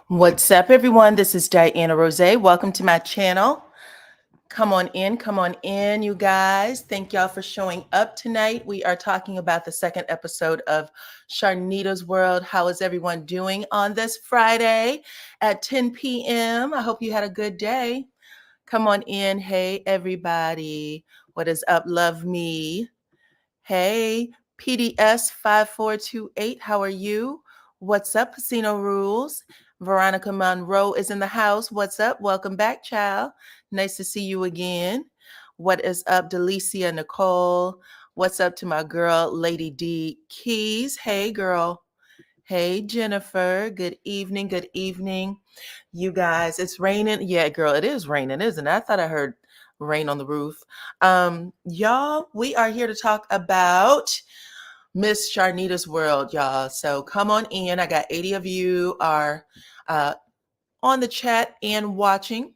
What's up, everyone? This is DYANAROZAY. Welcome to my channel. Come on in, you guys. Thank y'all for showing up tonight. We are talking about the second episode of Charnita's World. How is everyone doing on this Friday at 10 p.m.? I hope you had a good day. Come on in. Hey, everybody. What is up? Love me. Hey, PDS 5428. How are you? What's up, Casino Rules? Veronica Monroe is in the house. What's up? Welcome back, child. Nice to see you again. What is up, Delicia Nicole? What's up to my girl, Lady D Keys? Hey, girl. Hey, Jennifer. Good evening. Good evening. You guys, it's raining. Yeah, girl, it is raining, isn't it? I thought I heard rain on the roof. Y'all, we are here to talk about Miss Charnita's World, y'all. So come on in. I got 80 of you are on the chat and watching.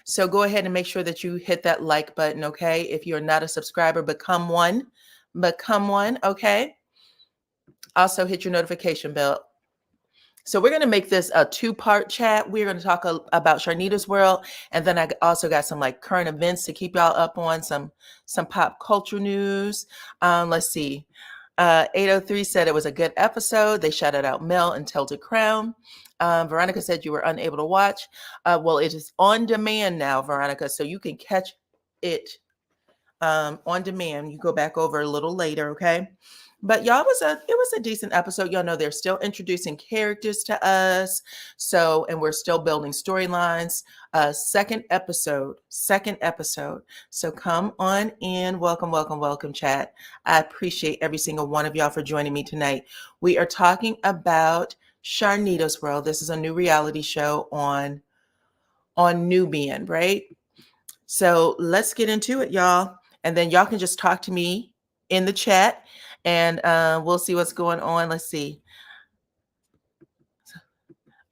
So go ahead and make sure that you hit that like button, okay? If you're not a subscriber, become one. Become one, okay? Also hit your notification bell. So we're going to make this a two-part chat. We're going to talk about Charnita's World, and then I also got some like current events to keep y'all up on, some pop culture news. Let's see. 803 said it was a good episode. They shouted out Mel and Tilted Crown. Veronica said you were unable to watch. Well, it is on demand now, Veronica, so you can catch it on demand. You go back over a little later, okay? But y'all, it was a decent episode. Y'all know they're still introducing characters to us. So, and we're still building storylines. Second episode. So come on in. Welcome, chat. I appreciate every single one of y'all for joining me tonight. We are talking about Charnita's World. This is a new reality show on Nubian, right? So let's get into it, y'all. And then y'all can just talk to me in the chat and we'll see what's going on. Let's see.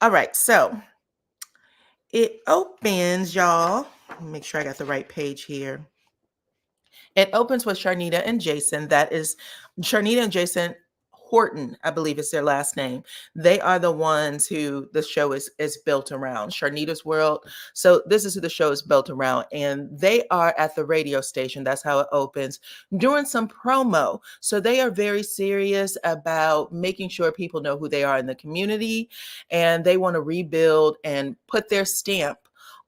All right. So it opens, y'all. Let me make sure I got the right page here. It opens with Charnita and Jason. That is Charnita and Jason Horton, I believe is their last name. They are the ones who the show is built around, Charnita's World. So this is who the show is built around. And they are at the radio station. That's how it opens, doing some promo. So they are very serious about making sure people know who they are in the community. And they want to rebuild and put their stamp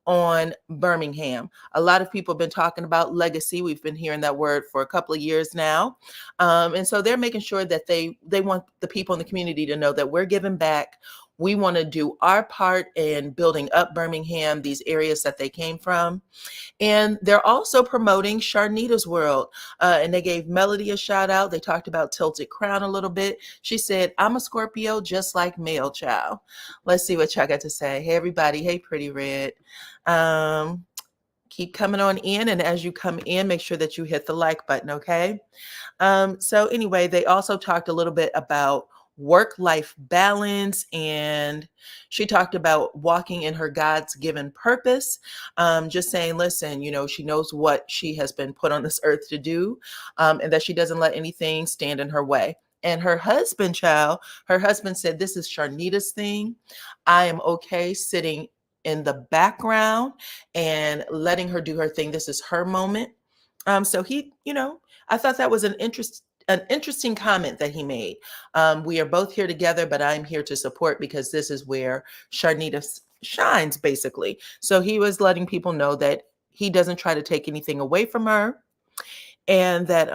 on Birmingham. A lot of people have been talking about legacy. We've been hearing that word for a couple of years now. And so they're making sure that they want the people in the community to know that we're giving back. We want to do our part in building up Birmingham, these areas that they came from. And they're also promoting Charnita's World. And they gave Melody a shout out. They talked about Tilted Crown a little bit. She said, I'm a Scorpio just like Male Child. Let's see what y'all got to say. Hey, everybody. Hey, Pretty Red. Keep coming on in. And as you come in, make sure that you hit the like button, okay? So anyway, they also talked a little bit about work-life balance, and she talked about walking in her God's given purpose. Just saying, listen, you know, she knows what she has been put on this earth to do, and that she doesn't let anything stand in her way. And her husband said, this is Charnita's thing. I am okay sitting in the background and letting her do her thing. This is her moment. So he, you know, I thought that was an interesting comment that he made. We are both here together, but I'm here to support because this is where Charnita shines, basically. So he was letting people know that he doesn't try to take anything away from her, and that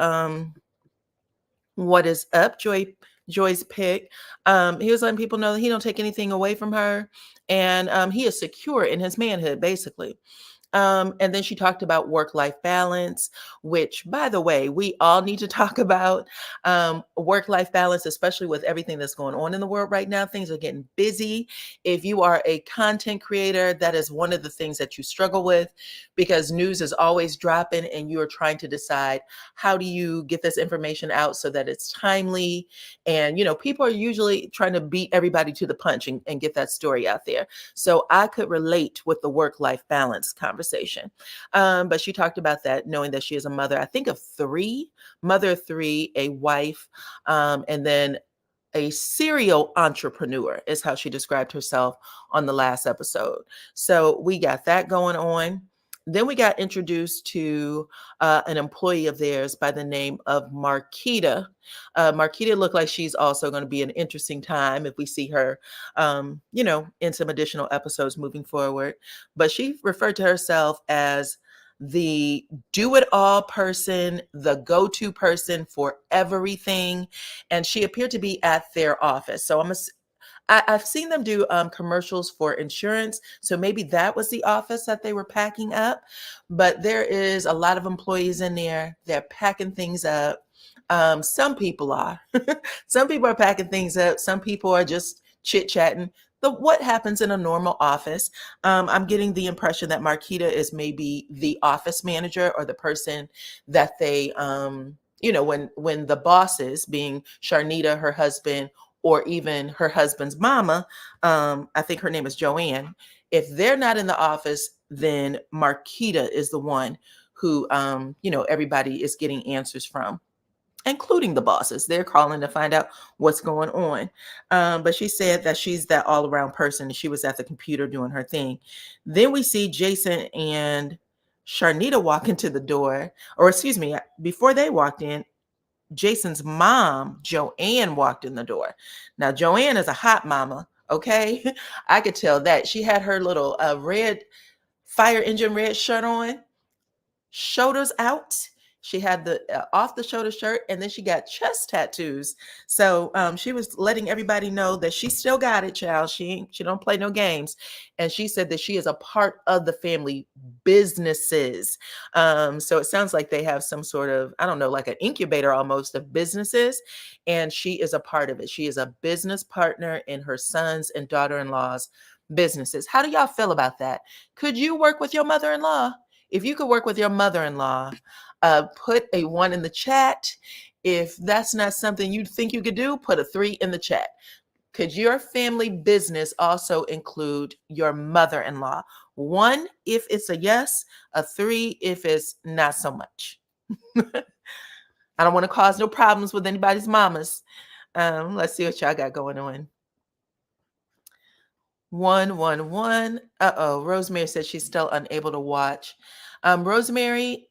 what is up, Joy's pick. He was letting people know that he don't take anything away from her, and he is secure in his manhood, basically. And then she talked about work-life balance, which, by the way, we all need to talk about work-life balance, especially with everything that's going on in the world right now. Things are getting busy. If you are a content creator, that is one of the things that you struggle with, because news is always dropping and you are trying to decide, how do you get this information out so that it's timely? And, you know, people are usually trying to beat everybody to the punch and get that story out there. So I could relate with the work-life balance conversation. But she talked about that, knowing that she is a mother, I think of three, a wife, and then a serial entrepreneur, is how she described herself on the last episode. So we got that going on. Then we got introduced to an employee of theirs by the name of Marquita. Marquita looked like she's also going to be an interesting time if we see her, in some additional episodes moving forward. But she referred to herself as the do-it-all person, the go-to person for everything, and she appeared to be at their office. So I've seen them do commercials for insurance, so maybe that was the office that they were packing up. But there is a lot of employees in there. They're packing things up. Some people are. Some people are packing things up. Some people are just chit-chatting. What happens in a normal office. I'm getting the impression that Marquita is maybe the office manager or the person that they, when the bosses, being Charnita, her husband, or even her husband's mama, I think her name is Joann. If they're not in the office, then Marquita is the one who, everybody is getting answers from, including the bosses. They're calling to find out what's going on. But she said that she's that all around person, and she was at the computer doing her thing. Then we see Jason and Charnita walk into the door, or excuse me, before they walked in, Jason's mom, Joann, walked in the door. Now, Joann is a hot mama, okay? I could tell that. She had her little red fire engine red shirt on, shoulders out. She had the off the shoulder shirt, and then she got chest tattoos. So she was letting everybody know that she still got it, child. She don't play no games. And she said that she is a part of the family businesses. So it sounds like they have some sort of, I don't know, like an incubator almost of businesses. And she is a part of it. She is a business partner in her son's and daughter-in-law's businesses. How do y'all feel about that? Could you work with your mother-in-law? If you could work with your mother-in-law, put a 1 in the chat. If that's not something you think you could do, put a 3 in the chat. Could your family business also include your mother-in-law? 1 if it's a yes, a 3 if it's not so much. I don't want to cause no problems with anybody's mamas. Let's see what y'all got going on. 111. Rosemary said she's still unable to watch. Rosemary,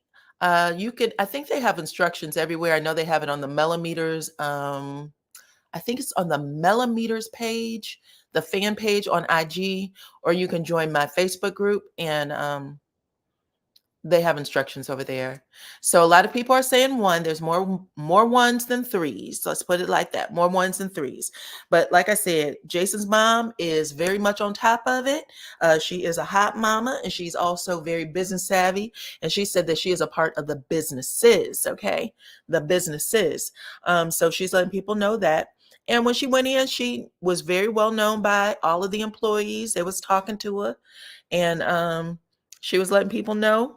you could, I think they have instructions everywhere. I know they have it on the millimeters. I think it's on the millimeters page, the fan page on IG, or you can join my Facebook group, and they have instructions over there. So a lot of people are saying 1. There's more 1s than 3s. Let's put it like that. More 1s than 3s. But like I said, Jason's mom is very much on top of it. She is a hot mama, and she's also very business savvy. And she said that she is a part of the businesses. Okay, the businesses. So she's letting people know that. And when she went in, she was very well known by all of the employees. They was talking to her, and she was letting people know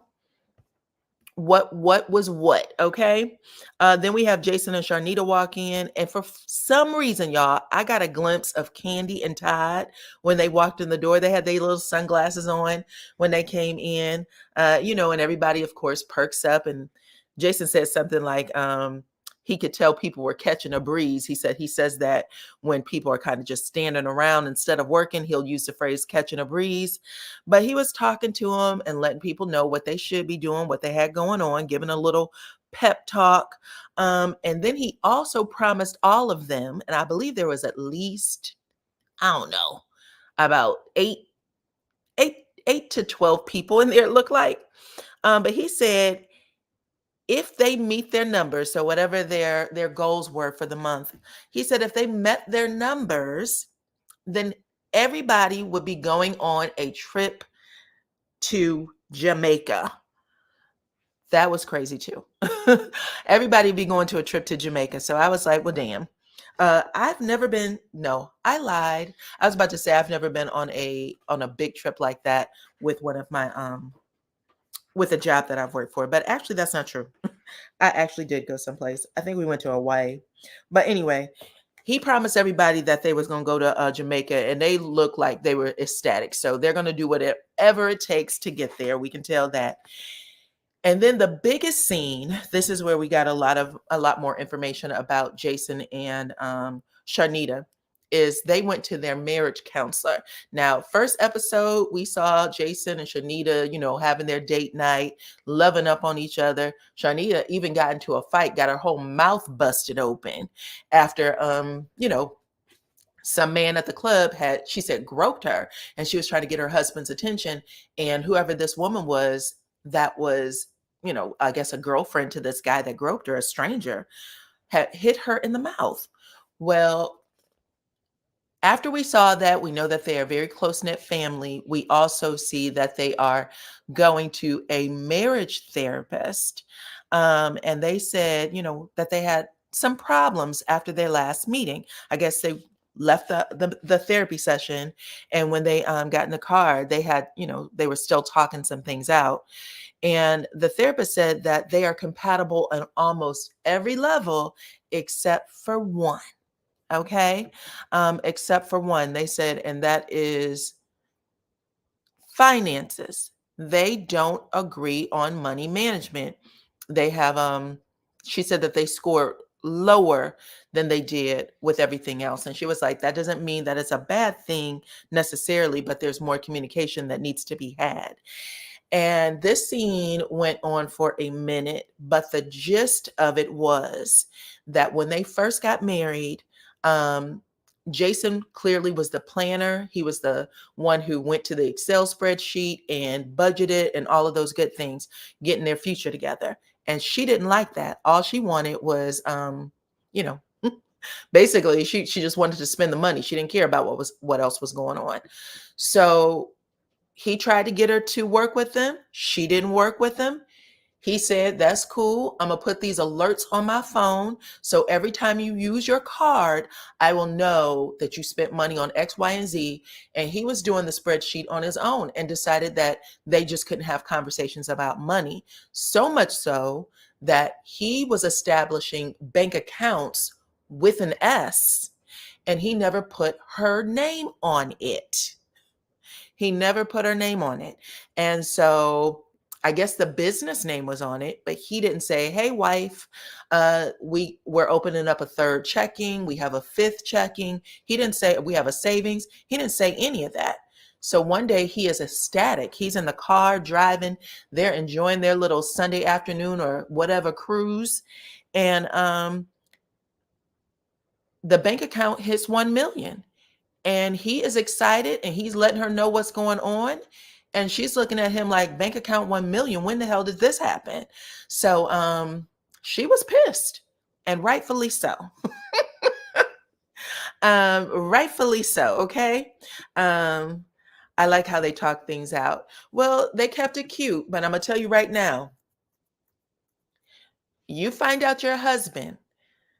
what was what. Okay. Then we have Jason and Charnita walk in, and for some reason, y'all, I got a glimpse of Candy and Todd when they walked in the door. They had their little sunglasses on when they came in, and everybody, of course, perks up. And Jason said something like, he could tell people were catching a breeze. He says that when people are kind of just standing around instead of working, he'll use the phrase catching a breeze. But he was talking to them and letting people know what they should be doing, what they had going on, giving a little pep talk. And then he also promised all of them, and I believe there was at least, I don't know, about 8 to 12 people in there, it looked like. But he said, if they meet their numbers, so whatever their goals were for the month, he said if they met their numbers, then everybody would be going on a trip to Jamaica. That was crazy too. Everybody would be going to a trip to Jamaica. So I was like, well, damn. I've never been, no, I lied. I was about to say I've never been on a big trip like that with one of my with a job that I've worked for, but actually that's not true. I actually did go someplace. I think we went to Hawaii. But anyway, he promised everybody that they was going to go to Jamaica, and they looked like they were ecstatic. So they're going to do whatever it takes to get there. We can tell that. And then the biggest scene, this is where we got a lot more information about Jason and Charnita, is they went to their marriage counselor. Now, first episode, we saw Jason and Charnita, having their date night, loving up on each other. Charnita even got into a fight, got her whole mouth busted open after, some man at the club had, she said, groped her, and she was trying to get her husband's attention. And whoever this woman was, that was, I guess a girlfriend to this guy that groped her, a stranger, had hit her in the mouth. Well, after we saw that, we know that they are a very close-knit family. We also see that they are going to a marriage therapist. And they said, that they had some problems after their last meeting. I guess they left the therapy session, and when they got in the car, they had, they were still talking some things out. And the therapist said that they are compatible on almost every level except for one. Okay. Except for one, they said, and that is finances. They don't agree on money management. They have, she said that they scored lower than they did with everything else. And she was like, that doesn't mean that it's a bad thing necessarily, but there's more communication that needs to be had. And this scene went on for a minute, but the gist of it was that when they first got married, Jason clearly was the planner. He was the one who went to the Excel spreadsheet and budgeted and all of those good things, getting their future together. And she didn't like that. All she wanted was, basically she just wanted to spend the money. She didn't care about what else was going on. So he tried to get her to work with him. She didn't work with him. He said, that's cool. I'm going to put these alerts on my phone. So every time you use your card, I will know that you spent money on X, Y, and Z. And he was doing the spreadsheet on his own and decided that they just couldn't have conversations about money. So much so that he was establishing bank accounts with an S, and he never put her name on it. He never put her name on it. And so I guess the business name was on it, but he didn't say, hey, wife, we're opening up a third checking. We have a fifth checking. He didn't say we have a savings. He didn't say any of that. So one day he is ecstatic. He's in the car driving. They're enjoying their little Sunday afternoon or whatever cruise. And the bank account hits 1 million. And he is excited and he's letting her know what's going on. And she's looking at him like, bank account 1 million. When the hell did this happen? So she was pissed, and rightfully so. Rightfully so. Okay. I like how they talk things out. Well, they kept it cute, but I'm going to tell you right now, you find out your husband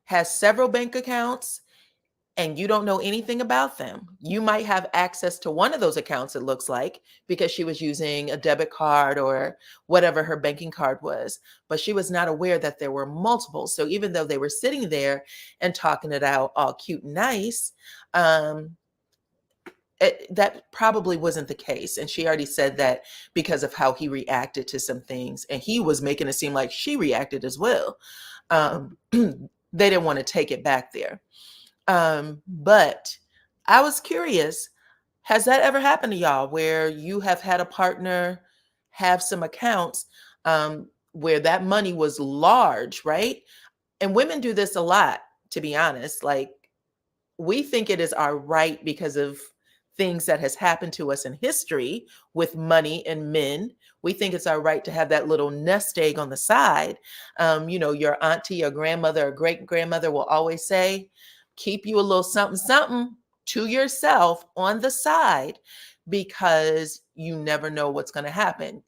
has several bank accounts and you don't know anything about them. You might have access to one of those accounts, it looks like, because she was using a debit card or whatever her banking card was, but she was not aware that there were multiple. So even though they were sitting there and talking it out all cute and nice, that probably wasn't the case. And she already said that because of how he reacted to some things, and he was making it seem like she reacted as well. They didn't want to take it back there. But I was curious, has that ever happened to y'all where you have had a partner have some accounts where that money was large, right? And women do this a lot, to be honest. Like, we think it is our right because of things that has happened to us in history with money and men. We think it's our right to have that little nest egg on the side. Your auntie or grandmother or great grandmother will always say, keep you a little something, something to yourself on the side, because you never know what's going to happen.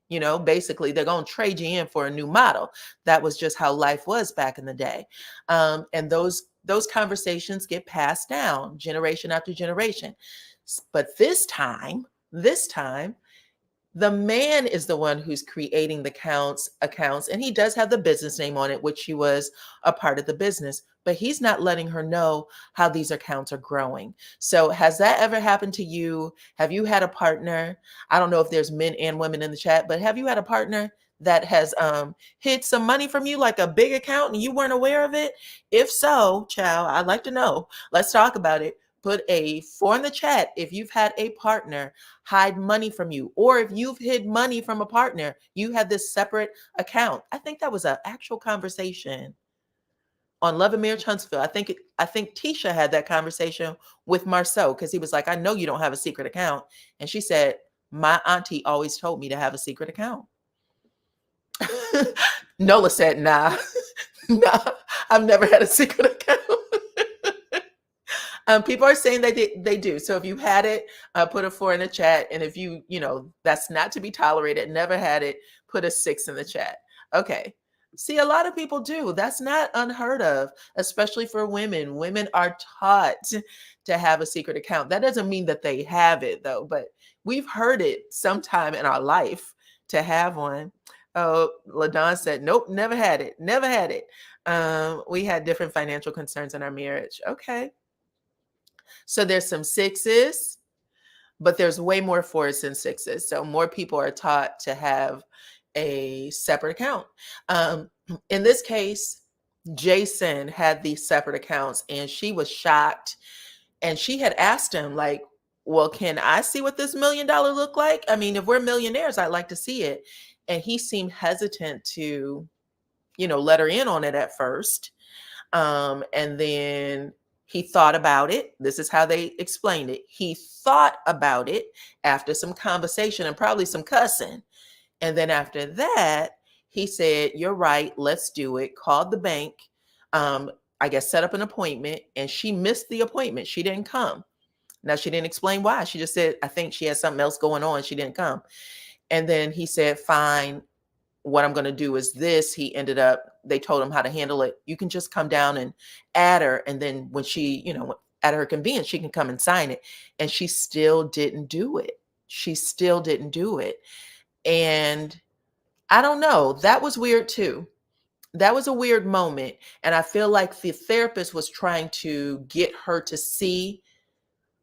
Basically, they're going to trade you in for a new model. That was just how life was back in the day. And those conversations get passed down generation after generation. But this time, the man is the one who's creating the accounts, and he does have the business name on it, which she was a part of the business, but he's not letting her know how these accounts are growing. So has that ever happened to you? Have you had a partner? I don't know if there's men and women in the chat, but have you had a partner that has hid some money from you, like a big account, and you weren't aware of it? If so, child, I'd like to know. Let's talk about it. Put a 4 in the chat if you've had a partner hide money from you, or if you've hid money from a partner, you had this separate account. I think that was an actual conversation on Love and Marriage Huntsville. I think Tisha had that conversation with Marceau, because he was like, I know you don't have a secret account. And she said, my auntie always told me to have a secret account. Nola said, nah, nah, I've never had a secret account. People are saying they do. So if you had it, put a 4 in the chat. And if you know, that's not to be tolerated, never had it, put a 6 in the chat. Okay. See, a lot of people do. That's not unheard of, especially for women. Women are taught to have a secret account. That doesn't mean that they have it, though, but we've heard it sometime in our life to have one. Oh, LaDon said, nope, never had it. Never had it. We had different financial concerns in our marriage. Okay. So there's some 6s, but there's way more 4s than 6s. So more people are taught to have a separate account. In this case, Jason had these separate accounts, and she was shocked. And she had asked him, like, well, can I see what this $1 million look like? I mean, if we're millionaires, I'd like to see it. And he seemed hesitant to, let her in on it at first. And then he thought about it. This is how they explained it. He thought about it after some conversation and probably some cussing. And then after that, he said, you're right, let's do it. Called the bank, I guess set up an appointment, and she missed the appointment. She didn't come. Now, she didn't explain why. She just said, I think she had something else going on. She didn't come. And then he said, fine, what I'm going to do is this. They told him how to handle it. You can just come down and add her. And then when she, at her convenience, she can come and sign it. And she still didn't do it. And I don't know, that was weird too. That was a weird moment. And I feel like the therapist was trying to get her to see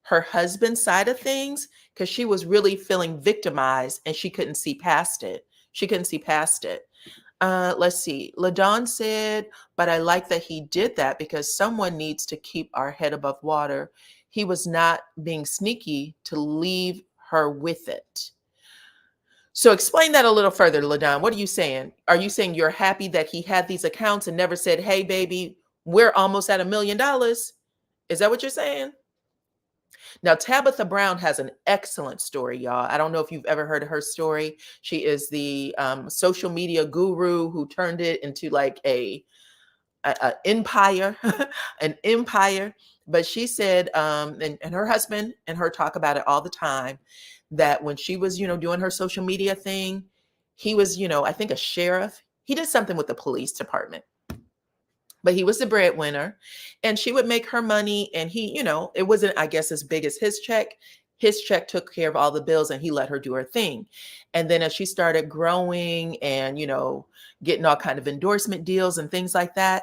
her husband's side of things, because she was really feeling victimized and she couldn't see past it. Let's see. LaDon said, but I like that he did that because someone needs to keep our head above water. He was not being sneaky to leave her with it. So explain that a little further, LaDon. What are you saying? Are you saying you're happy that he had these accounts and never said, hey, baby, we're almost at $1 million? Is that what you're saying? Now, Tabitha Brown has an excellent story, y'all. I don't know if you've ever heard of her story. She is the social media guru who turned it into like a empire, an empire. But she said, and her husband and her talk about it all the time, that when she was, doing her social media thing, he was, I think a sheriff. He did something with the police department, but he was the breadwinner, and she would make her money. And he, it wasn't, I guess, as big as his check. His check took care of all the bills, and he let her do her thing. And then as she started growing and, getting all kind of endorsement deals and things like that,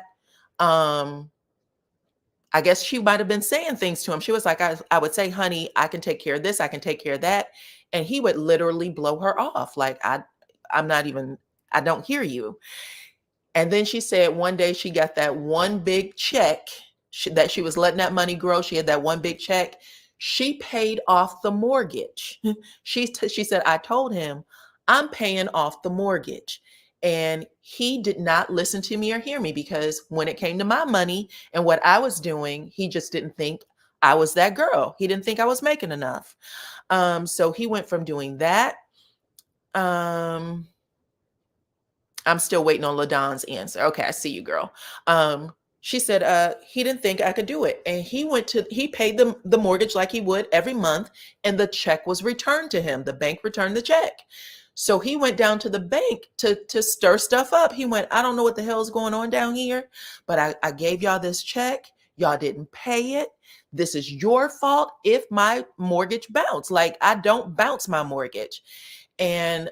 I guess she might've been saying things to him. She was like, I would say, honey, I can take care of this. I can take care of that. And he would literally blow her off. Like, I don't hear you. And then she said one day she got that one big check that she was letting that money grow. She had that one big check. She paid off the mortgage. She said, I told him I'm paying off the mortgage. And he did not listen to me or hear me, because when it came to my money and what I was doing, he just didn't think I was that girl. He didn't think I was making enough. So he went from doing that. I'm still waiting on LaDon's answer. Okay, I see you, girl. She said he didn't think I could do it. And he paid the mortgage like he would every month, and the check was returned to him. The bank returned the check. So he went down to the bank to stir stuff up. He went, I don't know what the hell is going on down here, but I gave y'all this check. Y'all didn't pay it. This is your fault if my mortgage bounced. Like, I don't bounce my mortgage. And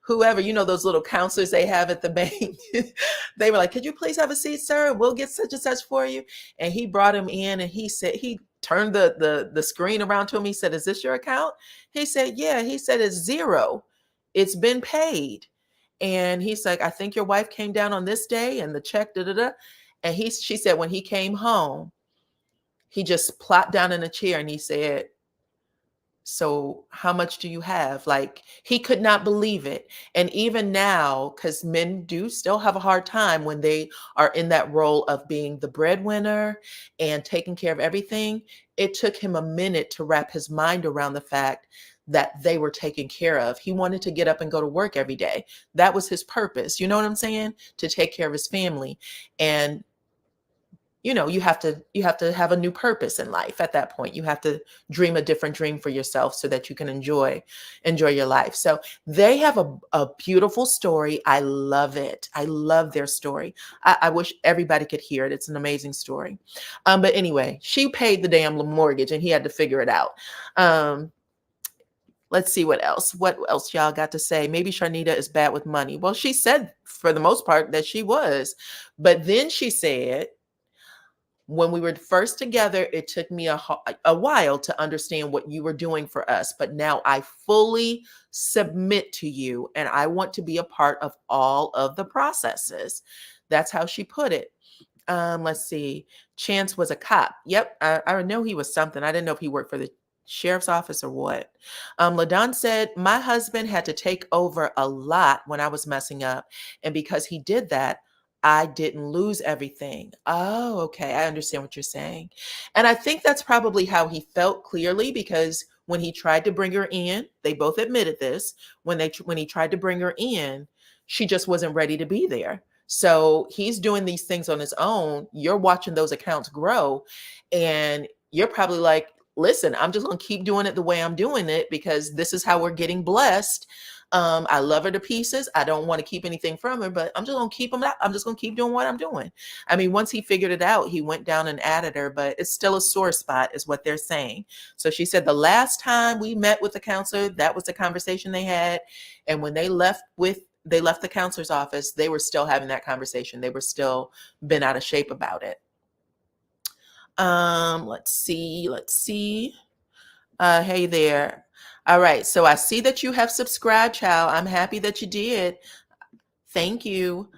whoever, those little counselors they have at the bank, they were like, could you please have a seat, sir? We'll get such and such for you. And he brought him in, and he said, he turned the screen around to him. He said, is this your account? He said, yeah. He said, it's zero. It's been paid. And he's like, I think your wife came down on this day and the check, da da da. And she said, when he came home, he just plopped down in a chair and he said, so how much do you have? Like, he could not believe it. And even now, because men do still have a hard time when they are in that role of being the breadwinner and taking care of everything, it took him a minute to wrap his mind around the fact that they were taken care of. He wanted to get up and go to work every day. That was his purpose. You know what I'm saying? To take care of his family. And you have to have a new purpose in life. At that point, you have to dream a different dream for yourself so that you can enjoy your life. So they have a beautiful story. I love it. I love their story. I wish everybody could hear it. It's an amazing story. But anyway, she paid the damn mortgage and he had to figure it out. Let's see what else y'all got to say. Maybe Charnita is bad with money. Well, she said for the most part that she was, but then she said, when we were first together, it took me a while to understand what you were doing for us, but now I fully submit to you and I want to be a part of all of the processes. That's how she put it. Let's see. Chance was a cop. Yep, I know he was something. I didn't know if he worked for the sheriff's office or what. LaDon said, my husband had to take over a lot when I was messing up. And because he did that, I didn't lose everything. Oh, okay. I understand what you're saying. And I think that's probably how he felt clearly, because when he tried to bring her in, they both admitted this, when he tried to bring her in, she just wasn't ready to be there. So he's doing these things on his own. You're watching those accounts grow and you're probably like, listen, I'm just going to keep doing it the way I'm doing it because this is how we're getting blessed. I love her to pieces. I don't want to keep anything from her, but I'm just going to keep them out. I'm just going to keep doing what I'm doing. I mean, once he figured it out, he went down and added her, but it's still a sore spot is what they're saying. So she said the last time we met with the counselor, that was the conversation they had. And when they left the counselor's office, they were still having that conversation. They were still been out of shape about it. Let's see. Hey there. All right. So I see that you have subscribed, child. I'm happy that you did. Thank you.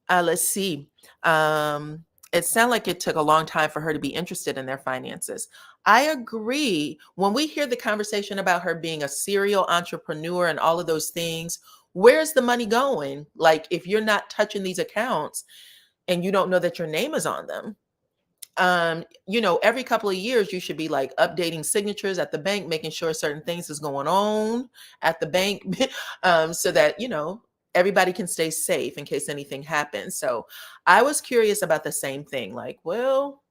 Let's see. It sounded like it took a long time for her to be interested in their finances. I agree. When we hear the conversation about her being a serial entrepreneur and all of those things, where's the money going? Like, if you're not touching these accounts and you don't know that your name is on them, every couple of years you should be like updating signatures at the bank, making sure certain things is going on at the bank, so that, everybody can stay safe in case anything happens. So I was curious about the same thing. Like, well,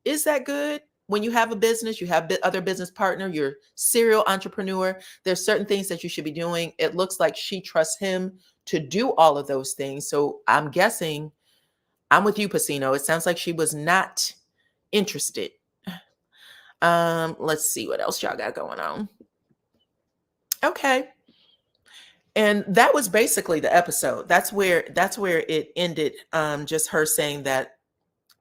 is that good? When you have a business, you have other business partner, you're serial entrepreneur, there's certain things that you should be doing. It looks like she trusts him to do all of those things. So I'm guessing, I'm with you, Pacino. It sounds like she was not interested. Let's see what else y'all got going on. Okay. And that was basically the episode. That's where it ended. Just her saying that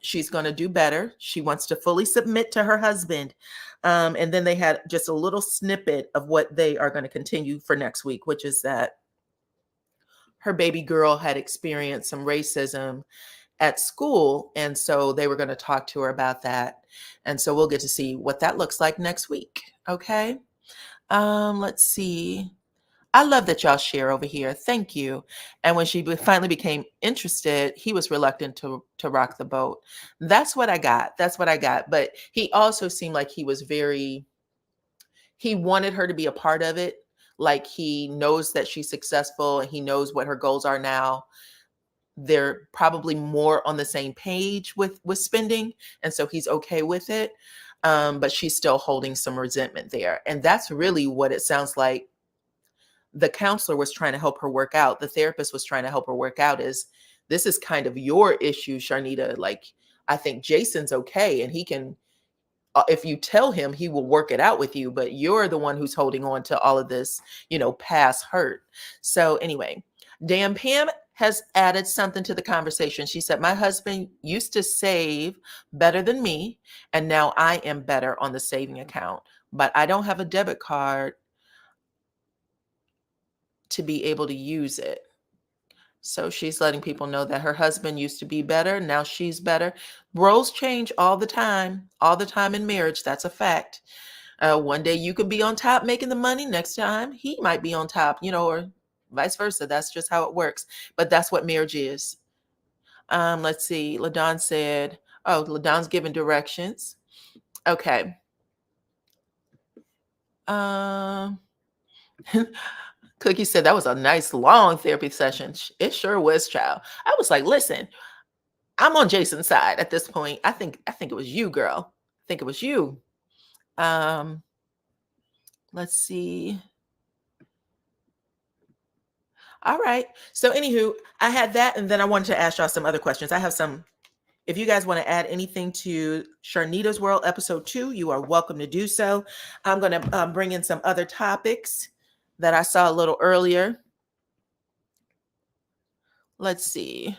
she's going to do better. She wants to fully submit to her husband. And then they had just a little snippet of what they are going to continue for next week, which is that her baby girl had experienced some racism at school. And so they were going to talk to her about that. And so we'll get to see what that looks like next week. Okay. Let's see. I love that y'all share over here. Thank you. And when she finally became interested, he was reluctant to rock the boat. That's what I got. But he also seemed like he wanted her to be a part of it. Like, he knows that she's successful and he knows what her goals are now. They're probably more on the same page with spending. And so he's okay with it. But she's still holding some resentment there. And that's really what it sounds like the counselor was trying to help her work out. The therapist was trying to help her work out, is this is kind of your issue, Charnita. Like, I think Jason's okay. And he can, if you tell him, he will work it out with you, but you're the one who's holding on to all of this, past hurt. So anyway, Dan Pam has added something to the conversation. She said, my husband used to save better than me, and now I am better on the saving account, but I don't have a debit card to be able to use it. So she's letting people know that her husband used to be better. Now she's better. Roles change all the time in marriage. That's a fact. One day you could be on top making the money. Next time he might be on top, or vice versa. That's just how it works. But that's what marriage is. Let's see. LaDon said, oh, LaDon's giving directions. Okay. Cookie said that was a nice long therapy session. It sure was, child. I was like, listen, I'm on Jason's side at this point. I think it was you, girl. I think it was you. Let's see. All right. So anywho, I had that, and then I wanted to ask y'all some other questions. I have some. If you guys want to add anything to Charnita's World episode 2, you are welcome to do so. I'm going to bring in some other topics that I saw a little earlier. Let's see.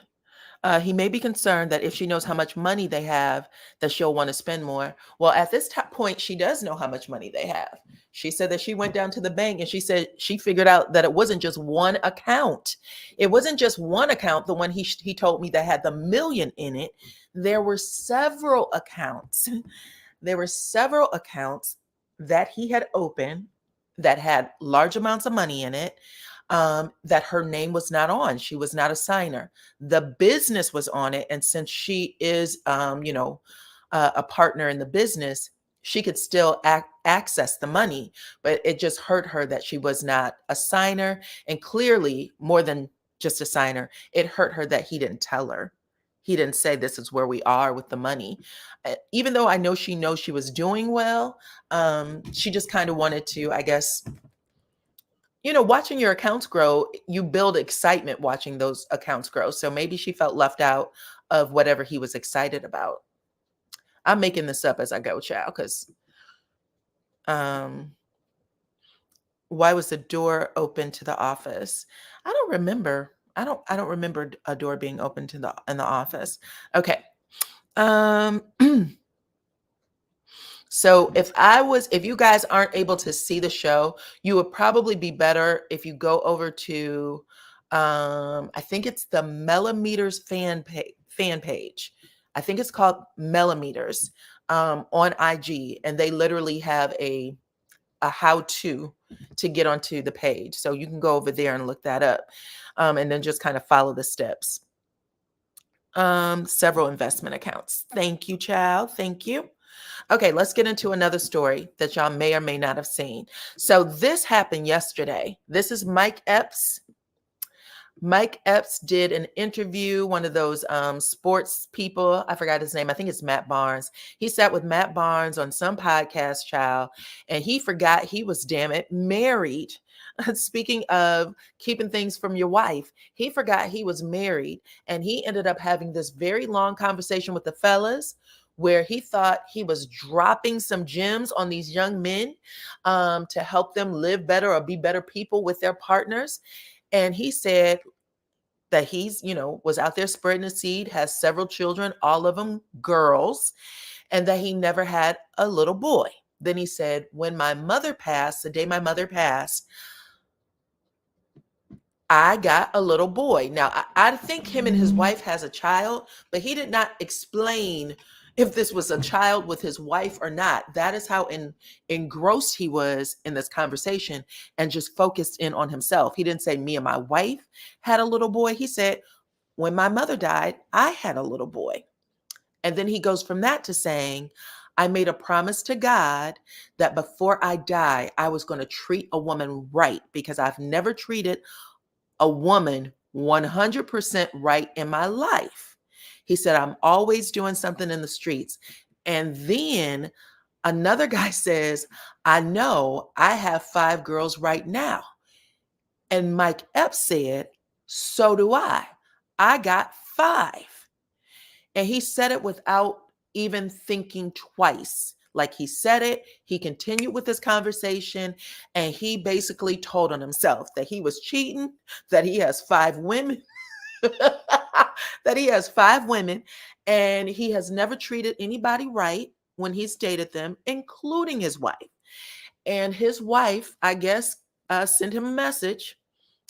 He may be concerned that if she knows how much money they have, that she'll want to spend more. Well, at this point, she does know how much money they have. She said that she went down to the bank and she said she figured out that it wasn't just one account. It wasn't just one account, the one he told me that had the million in it. There were several accounts. There were several accounts that he had opened that had large amounts of money in it. That her name was not on. She was not a signer. The business was on it. And since she is, a partner in the business, she could still access the money, but it just hurt her that she was not a signer. And clearly, more than just a signer, it hurt her that he didn't tell her. He didn't say this is where we are with the money. Even though I know she knows she was doing well, she just kind of wanted to, I guess, watching your accounts grow, you build excitement watching those accounts grow. So maybe she felt left out of whatever he was excited about. I'm making this up as I go, child, because why was the door open to the office? I don't remember. I don't remember a door being open in the office. Okay. So if you guys aren't able to see the show, you would probably be better if you go over to, I think it's the Millimeters fan page. I think it's called Millimeters on IG, and they literally have a how-to to get onto the page. So you can go over there and look that up, and then just kind of follow the steps. Several investment accounts. Thank you, child. Thank you. Okay, let's get into another story that y'all may or may not have seen. So this happened yesterday. This is Mike Epps. Mike Epps did an interview, one of those sports people. I forgot his name. I think it's Matt Barnes. He sat with Matt Barnes on some podcast, child, and he forgot he was, damn it, married. Speaking of keeping things from your wife, he forgot he was married, and he ended up having this very long conversation with the fellas where he thought he was dropping some gems on these young men to help them live better or be better people with their partners. And he said that he's, was out there spreading a seed, has several children, all of them girls, and that he never had a little boy. Then he said, when my mother passed, the day my mother passed, I got a little boy. Now, I think him and his wife has a child, but he did not explain if this was a child with his wife or not. That is how engrossed he was in this conversation and just focused in on himself. He didn't say me and my wife had a little boy. He said, when my mother died, I had a little boy. And then he goes from that to saying, I made a promise to God that before I die, I was going to treat a woman right, because I've never treated a woman 100% right in my life. He said, I'm always doing something in the streets. And then another guy says, I know I have 5 girls right now. And Mike Epps said, so do I. I got 5. And he said it without even thinking twice. Like, he said it, he continued with this conversation, and he basically told on himself that he was cheating, that he has 5 women, that he has 5 women, and he has never treated anybody right when he's dated them, including his wife. And his wife, I guess, sent him a message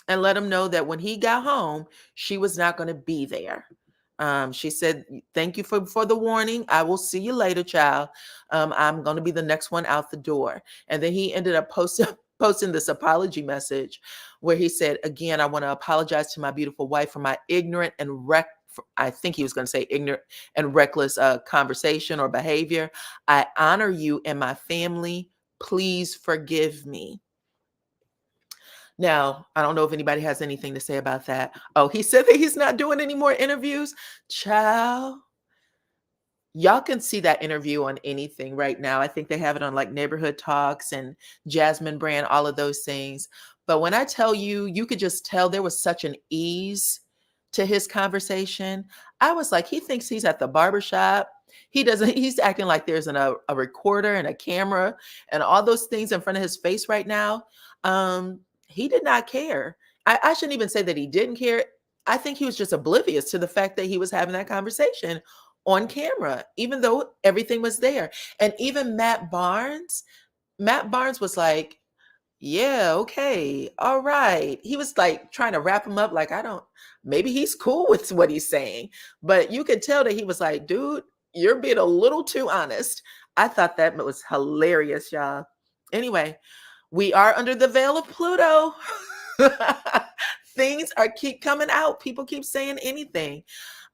and let him know that when he got home, she was not going to be there. She said, "Thank you for the warning. I will see you later, child. I'm going to be the next one out the door." And then he ended up posting this apology message where he said, "Again, I want to apologize to my beautiful wife for my ignorant and I think he was going to say ignorant and reckless conversation or behavior. I honor you and my family. Please forgive me." Now, I don't know if anybody has anything to say about that. Oh, he said that he's not doing any more interviews. Child, y'all can see that interview on anything right now. I think they have it on like Neighborhood Talks and Jasmine Brand, all of those things. But when I tell you, you could just tell there was such an ease to his conversation. I was like, he thinks he's at the barbershop. He doesn't, he's acting like there's a recorder and a camera and all those things in front of his face right now. He did not care. I shouldn't even say that he didn't care. I think he was just oblivious to the fact that he was having that conversation on camera, even though everything was there. And even Matt Barnes was like, "Yeah, okay, all right." He was like trying to wrap him up, like, maybe he's cool with what he's saying. But you could tell that he was like, "Dude, you're being a little too honest." I thought that was hilarious, y'all. Anyway, we are under the veil of Pluto. Things keep coming out. People keep saying anything.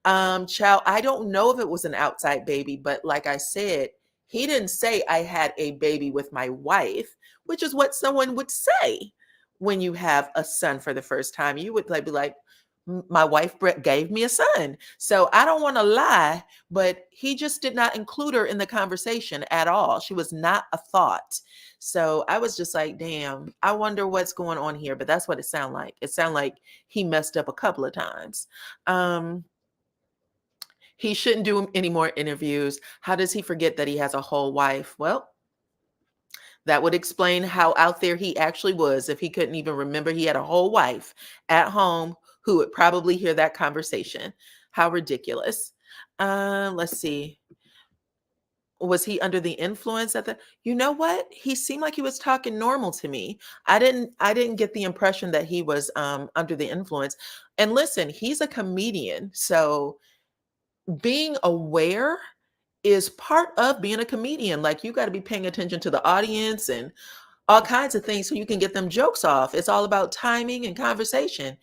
Child, I don't know if it was an outside baby, but like I said, he didn't say I had a baby with my wife, which is what someone would say when you have a son for the first time. You would like be like, My wife Brett gave me a son." So I don't want to lie, but he just did not include her in the conversation at all. She was not a thought. So I was just like, damn, I wonder what's going on here. But that's what it sounded like. It sounded like he messed up a couple of times. He shouldn't do any more interviews. How does he forget that he has a whole wife? Well, that would explain how out there he actually was if he couldn't even remember he had a whole wife at home who would probably hear that conversation. How ridiculous. Let's see. Was he under the influence at the You know what? He seemed like he was talking normal to me. I didn't get the impression that he was under the influence. And listen, he's a comedian. So being aware is part of being a comedian. Like you got to be paying attention to the audience and all kinds of things so you can get them jokes off. It's all about timing and conversation.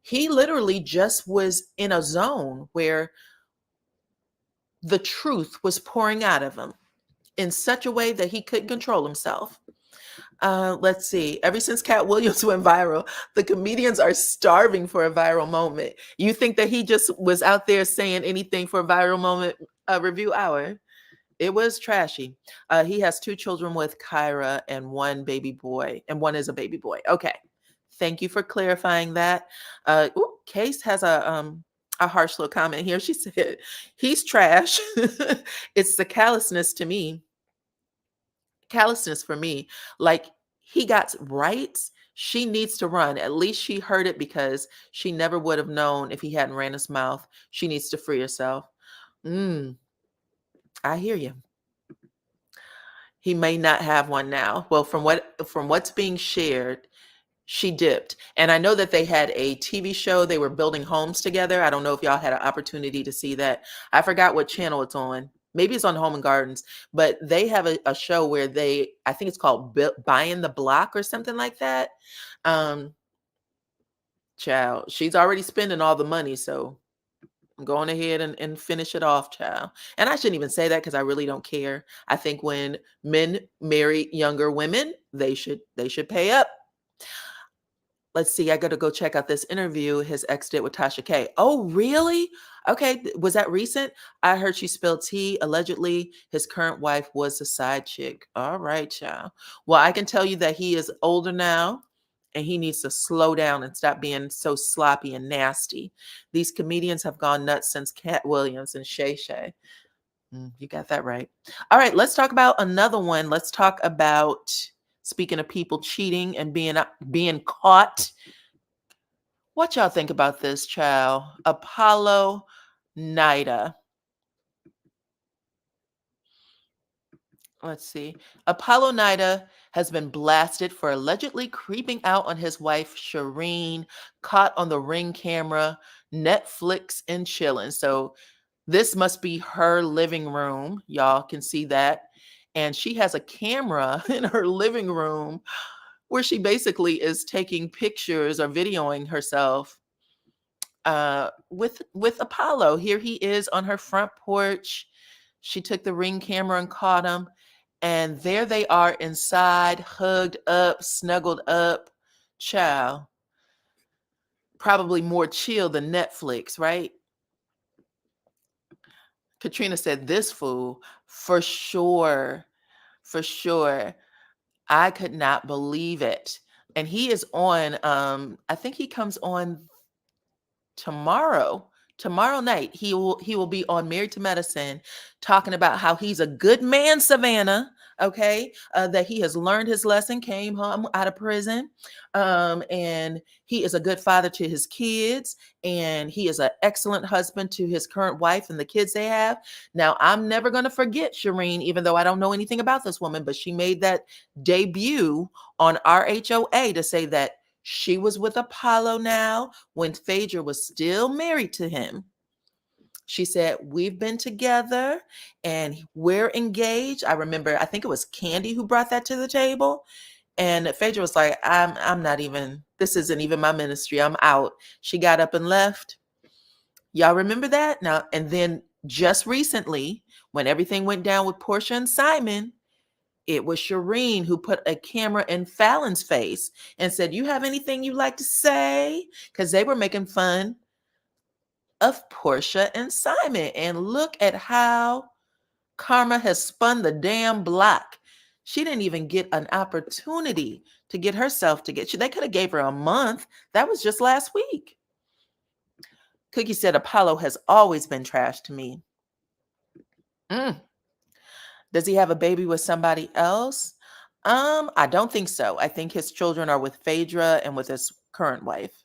He literally just was in a zone where the truth was pouring out of him in such a way that he couldn't control himself. Let's see. Ever since Cat Williams went viral, the comedians are starving for a viral moment. You think that he just was out there saying anything for a viral moment review hour? It was trashy. He has 2 children with Kyra and 1 baby boy, and 1 is a baby boy. Okay. Thank you for clarifying that. Case has a harsh little comment here. She said, "He's trash." It's the callousness for me. Like he got rights. She needs to run. At least she heard it because she never would have known if he hadn't ran his mouth. She needs to free herself. I hear you. He may not have one now. Well, from what's being shared, she dipped. And I know that they had a TV show. They were building homes together. I don't know if y'all had an opportunity to see that. I forgot what channel it's on. Maybe it's on Home and Gardens, but they have a show where I think it's called Buying the Block or something like that. Child, she's already spending all the money. So I'm going ahead and finish it off, child. And I shouldn't even say that because I really don't care. I think when men marry younger women, they should pay up. Let's see. I got to go check out this interview his ex did with Tasha K. Oh, really? Okay. Was that recent? I heard she spilled tea. Allegedly, his current wife was a side chick. All right, child. Well, I can tell you that he is older now and he needs to slow down and stop being so sloppy and nasty. These comedians have gone nuts since Cat Williams and Shay Shay. You got that right. All right. Let's talk about another one. Let's talk about, speaking of people cheating and being caught. What y'all think about this, child? Apollo, Nida. Let's see. Apollo Nida has been blasted for allegedly creeping out on his wife, Shireen, caught on the Ring camera, Netflix and chilling. So this must be her living room. Y'all can see that. And she has a camera in her living room where she basically is taking pictures or videoing herself with Apollo. Here he is on her front porch. She took the Ring camera and caught him. And there they are inside, hugged up, snuggled up. Child. Probably more chill than Netflix, right? Katrina said, this fool, for sure. For sure. I could not believe it. And he is on, I think he comes on tomorrow night. He will be on Married to Medicine talking about how he's a good man, Savannah. Okay, that he has learned his lesson, came home out of prison, and he is a good father to his kids, and he is an excellent husband to his current wife and the kids they have. Now, I'm never going to forget Shireen, even though I don't know anything about this woman, but she made that debut on RHOA to say that she was with Apollo now when Phaedra was still married to him. She said, we've been together and we're engaged. I remember, I think it was Candy who brought that to the table. And Phaedra was like, I'm not even, this isn't even my ministry. I'm out. She got up and left. Y'all remember that? Now, and then just recently, when everything went down with Porsha and Simon, it was Shireen who put a camera in Fallon's face and said, you have anything you'd like to say? Because they were making fun of Porsha and Simon. And look at how karma has spun the damn block. She didn't even get an opportunity to get herself together. They could have gave her a month. That was just last week. Cookie said, Apollo has always been trash to me. Does he have a baby with somebody else? I don't think so. I think his children are with Phaedra and with his current wife.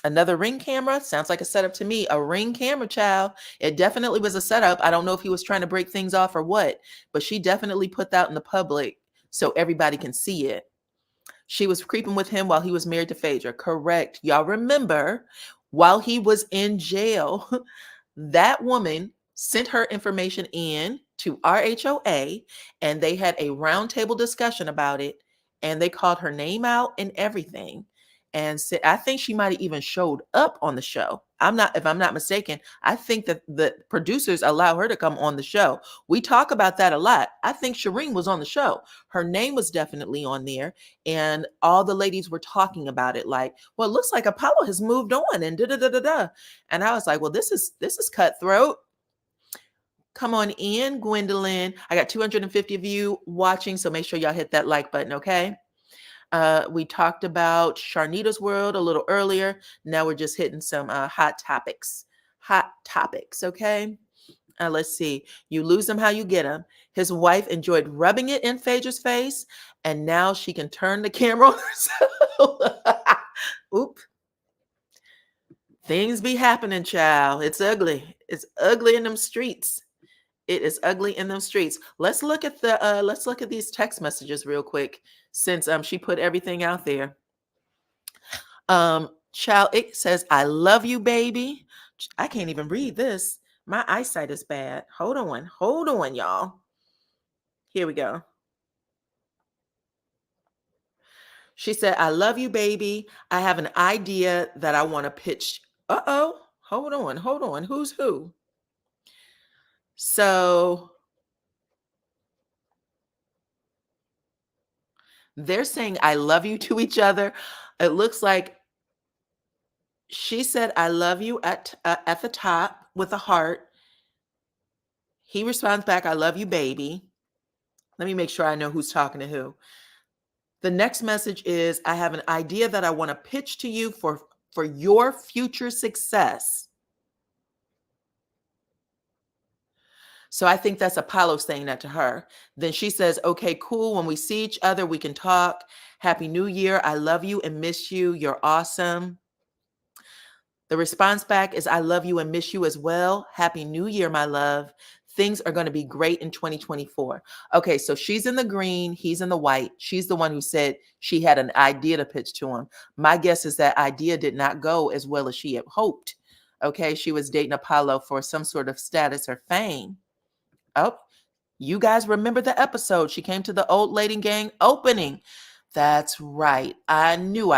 Another Ring camera sounds like a setup to me. A Ring camera, child. It definitely was a setup. I don't know if he was trying to break things off or what, but she definitely put that in the public so everybody can see it. She was creeping with him while he was married to Phaedra. Correct. Y'all remember, while he was in jail, that woman sent her information in to RHOA and they had a roundtable discussion about it, and they called her name out and everything. And said, I think she might have even showed up on the show. If I'm not mistaken, I think that the producers allow her to come on the show. We talk about that a lot. I think Shireen was on the show. Her name was definitely on there. And all the ladies were talking about it like, well, it looks like Apollo has moved on and da-da-da-da-da. And I was like, well, this is cutthroat. Come on in, Gwendolyn. I got 250 of you watching, so make sure y'all hit that like button, okay? We talked about Charnita's world a little earlier. Now we're just hitting some hot topics. Okay? Let's see. You lose them how you get them. His wife enjoyed rubbing it in Phaedra's face, and now she can turn the camera on herself. Oop. Things be happening, child. It's ugly. It's ugly in them streets. It is ugly in them streets. Let's look at these text messages real quick, since she put everything out there. Child, it says, I love you, baby. I can't even read this. My eyesight is bad. Hold on, y'all. Here we go. She said, I love you, baby. I have an idea that I want to pitch. Uh-oh. Hold on. Who's who? So they're saying I love you to each other. It looks like she said I love you at the top with a heart. He responds back, I love you, baby. Let me make sure I know who's talking to who. The next message is, I have an idea that I want to pitch to you for your future success. So I think that's Apollo saying that to her. Then she says, okay, cool. When we see each other, we can talk. Happy New Year. I love you and miss you. You're awesome. The response back is, I love you and miss you as well. Happy New Year, my love. things are going to be great in 2024. Okay, so she's in the green, he's in the white. She's the one who said she had an idea to pitch to him. My guess is that idea did not go as well as she had hoped. Okay, she was dating Apollo for some sort of status or fame. Oh, you guys remember the episode? She came to the Old Lady Gang opening. That's right. I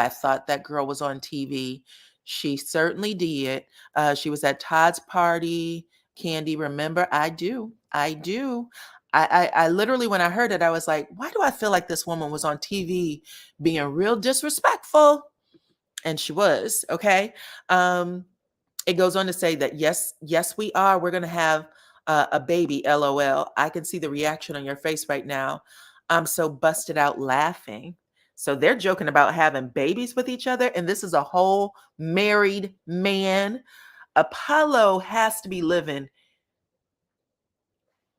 thought that girl was on TV. She certainly did. She was at Todd's party. Candy, remember? I do. I literally, when I heard it, I was like, why do I feel like this woman was on TV being real disrespectful? And she was, okay? It goes on to say that, yes, we are. We're going to have a baby, LOL. I can see the reaction on your face right now. I'm so busted out laughing. So they're joking about having babies with each other. And this is a whole married man. Apollo has to be living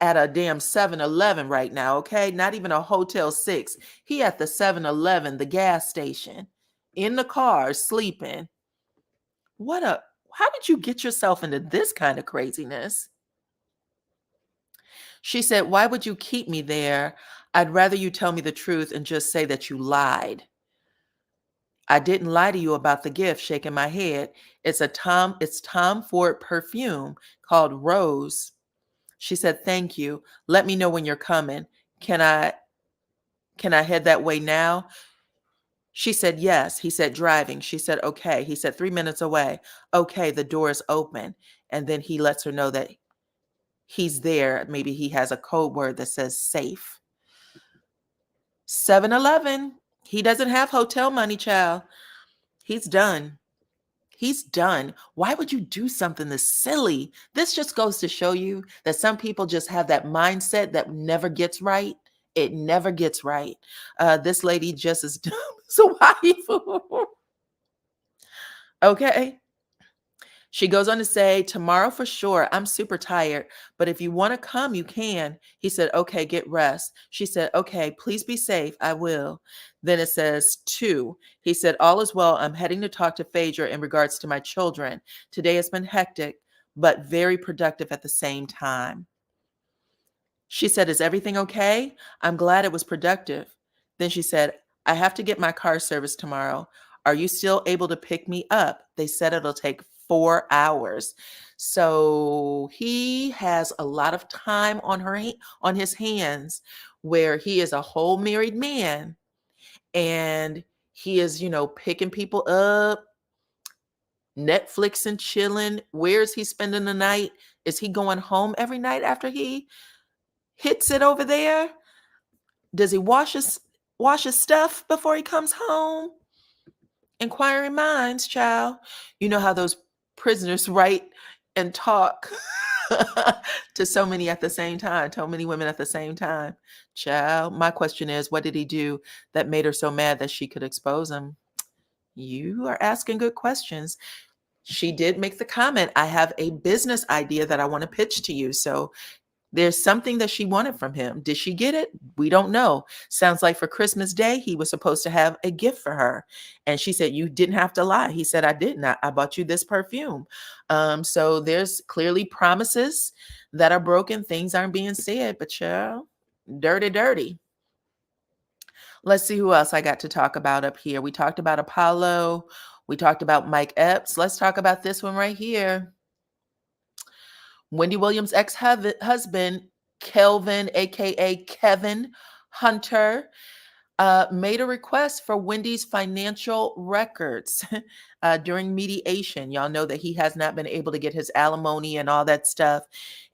at a damn 7-Eleven right now, okay? Not even a Hotel 6. He at the 7-Eleven, the gas station, in the car, sleeping. How did you get yourself into this kind of craziness? She said, why would you keep me there? I'd rather you tell me the truth and just say that you lied. I didn't lie to you about the gift, shaking my head. It's Tom Ford perfume called Rose. She said, thank you. Let me know when you're coming. Can I head that way now? She said, yes. He said, driving. She said, okay. He said, 3 minutes away. Okay, the door is open. And then he lets her know that he's there. Maybe he has a code word that says safe. 7-Eleven. He doesn't have hotel money, child. He's done. Why would you do something this silly? This just goes to show you that some people just have that mindset that never gets right. It never gets right. This lady just is dumb as a wife. Okay. She goes on to say, tomorrow for sure. I'm super tired, but if you want to come, you can. He said, okay, get rest. She said, okay, please be safe. I will. Then it says 2. He said, all is well. I'm heading to talk to Phaedra in regards to my children. Today has been hectic, but very productive at the same time. She said, is everything okay? I'm glad it was productive. Then she said, I have to get my car serviced tomorrow. Are you still able to pick me up? They said it'll take 4 hours. So he has a lot of time on his hands where he is a whole married man and he is, picking people up, Netflix and chilling. Where is he spending the night? Is he going home every night after he hits it over there? Does he wash his stuff before he comes home? Inquiring minds, child. You know how those prisoners write and talk to so many at the same time, so many women at the same time. Child, my question is, what did he do that made her so mad that she could expose him? You are asking good questions. She did make the comment, I have a business idea that I want to pitch to you. So there's something that she wanted from him. Did she get it? We don't know. Sounds like for Christmas Day, he was supposed to have a gift for her. And she said, you didn't have to lie. He said, I didn't. I bought you this perfume. So there's clearly promises that are broken. Things aren't being said, but child, dirty. Let's see who else I got to talk about up here. We talked about Apollo. We talked about Mike Epps. Let's talk about this one right here. Wendy Williams' ex-husband, Kelvin, aka Kevin Hunter, made a request for Wendy's financial records during mediation. Y'all know that he has not been able to get his alimony and all that stuff.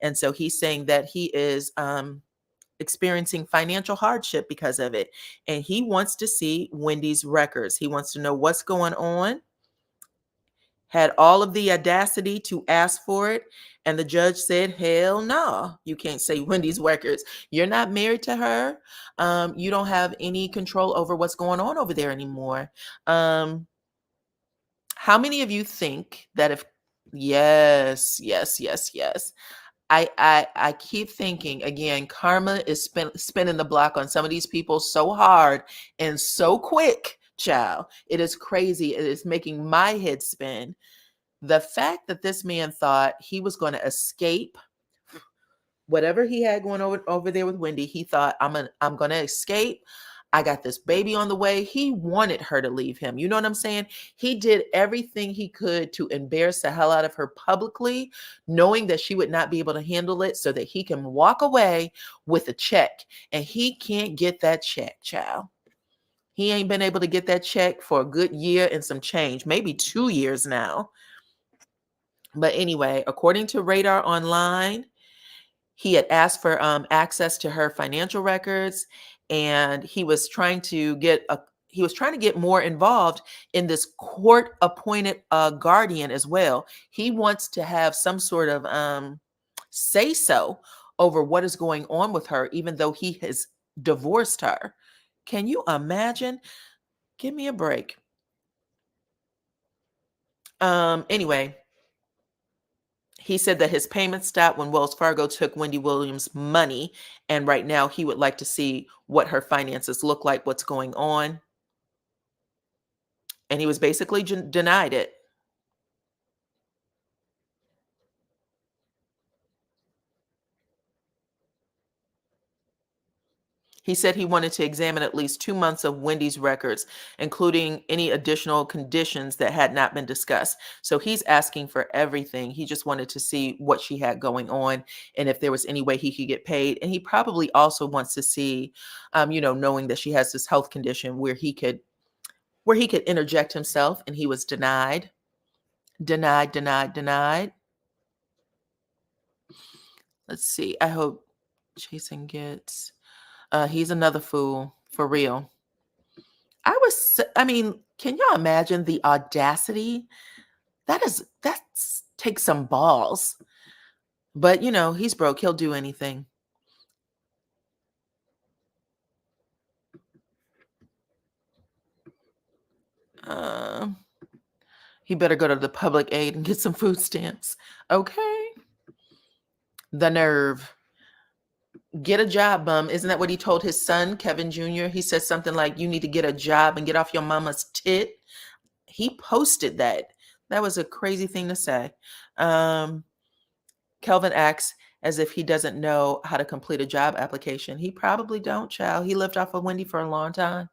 And so he's saying that he is experiencing financial hardship because of it. And he wants to see Wendy's records. He wants to know what's going on. Had all of the audacity to ask for it. And the judge said, hell no, you can't say Wendy's records. You're not married to her. You don't have any control over what's going on over there anymore. How many of you think that if, yes. I keep thinking, again, karma is spinning the block on some of these people so hard and so quick, child. It is crazy. It is making my head spin. The fact that this man thought he was going to escape whatever he had going over there with Wendy, he thought, I'm gonna escape. I got this baby on the way. He wanted her to leave him. You know what I'm saying? He did everything he could to embarrass the hell out of her publicly, knowing that she would not be able to handle it, so that he can walk away with a check. And he can't get that check, child. He ain't been able to get that check for a good year and some change, maybe 2 years now. But anyway, according to Radar Online, he had asked for access to her financial records, and he was trying to get more involved in this court-appointed guardian as well. He wants to have some sort of say so over what is going on with her, even though he has divorced her. Can you imagine? Give me a break. Anyway, he said that his payment stopped when Wells Fargo took Wendy Williams' money, and right now he would like to see what her finances look like, what's going on. And he was basically denied it. He said he wanted to examine at least 2 months of Wendy's records, including any additional conditions that had not been discussed. So he's asking for everything. He just wanted to see what she had going on and if there was any way he could get paid. And he probably also wants to see, knowing that she has this health condition, where he could interject himself, and he was denied. Let's see. I hope Jason gets... he's another fool, for real. Can y'all imagine the audacity? That takes some balls. But, he's broke. He'll do anything. He better go to the public aid and get some food stamps. Okay. The nerve. Get a job, bum. Isn't that what he told his son, Kevin Jr.? He said something like, you need to get a job and get off your mama's tit. He posted that. That was a crazy thing to say. Kelvin acts as if he doesn't know how to complete a job application. He probably don't, child. He lived off of Wendy for a long time.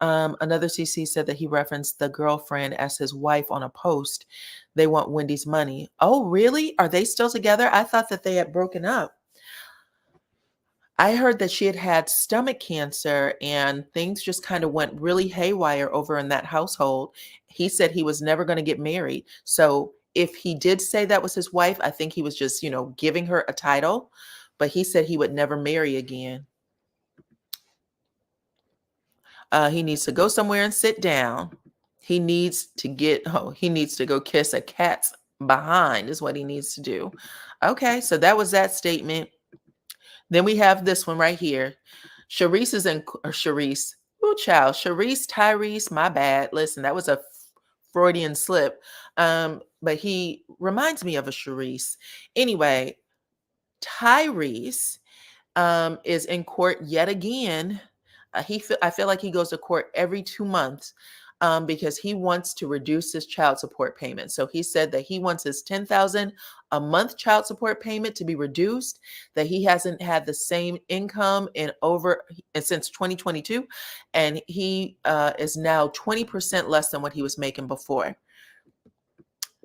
Another CC said that he referenced the girlfriend as his wife on a post. They want Wendy's money. Oh, really? Are they still together? I thought that they had broken up. I heard that she had had stomach cancer and things just kind of went really haywire over in that household. He said he was never going to get married. So if he did say that was his wife, I think he was just, giving her a title. But he said he would never marry again. He needs to go somewhere and sit down. He needs to go kiss a cat's behind is what he needs to do. Okay, so that was that statement. Then we have this one right here. Tyrese, Tyrese, my bad. Listen, that was a Freudian slip. But he reminds me of a Charisse. Anyway, Tyrese is in court yet again. I feel like he goes to court every 2 months because he wants to reduce his child support payment. So he said that he wants his $10,000 a month child support payment to be reduced, that he hasn't had the same income since 2022. And he is now 20% less than what he was making before.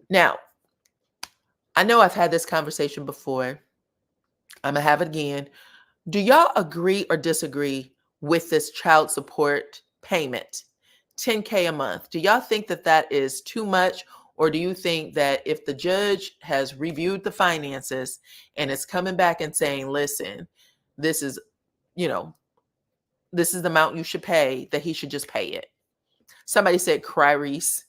Now, I know I've had this conversation before. I'm going to have it again. Do y'all agree or disagree with this child support payment? $10K a month. Do y'all think that that is too much? Or do you think that if the judge has reviewed the finances and is coming back and saying, listen, this is the amount you should pay, that he should just pay it? Somebody said, cry Reese.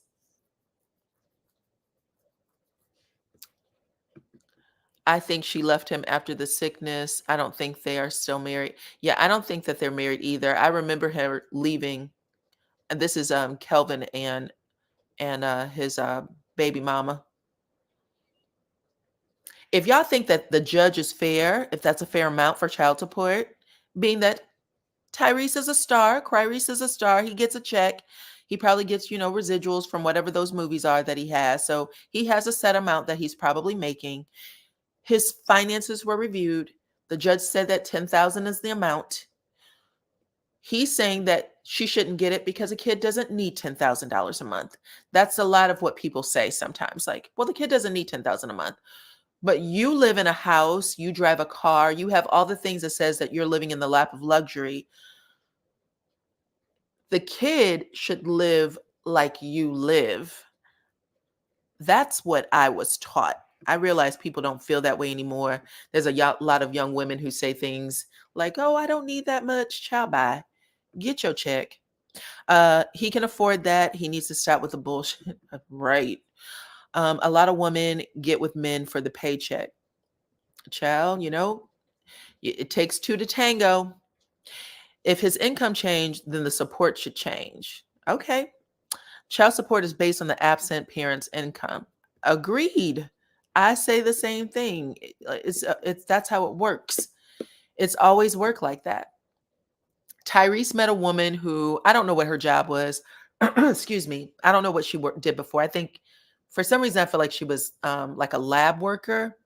I think she left him after the sickness. I don't think they are still married. Yeah, I don't think that they're married either. I remember her leaving. And this is Kelvin and his baby mama. If y'all think that the judge is fair, if that's a fair amount for child support, being that Tyrese is a star, Cryrese is a star, he gets a check. He probably gets, residuals from whatever those movies are that he has. So he has a set amount that he's probably making. His finances were reviewed. The judge said that 10,000 is the amount. He's saying that she shouldn't get it because a kid doesn't need $10,000 a month. That's a lot of what people say sometimes. Like, well, the kid doesn't need 10,000 a month. But you live in a house, you drive a car, you have all the things that says that you're living in the lap of luxury. The kid should live like you live. That's what I was taught. I realize people don't feel that way anymore. There's a lot of young women who say things like, oh, I don't need that much. Child, bye. Get your check. He can afford that. He needs to stop with the bullshit. Right. A lot of women get with men for the paycheck. Child, it takes two to tango. If his income changed, then the support should change. Okay. Child support is based on the absent parent's income. Agreed. I say the same thing. That's how it works. It's always worked like that. Tyrese met a woman who, I don't know what her job was. Excuse me. I don't know what she did before. I think for some reason, I feel like she was like a lab worker.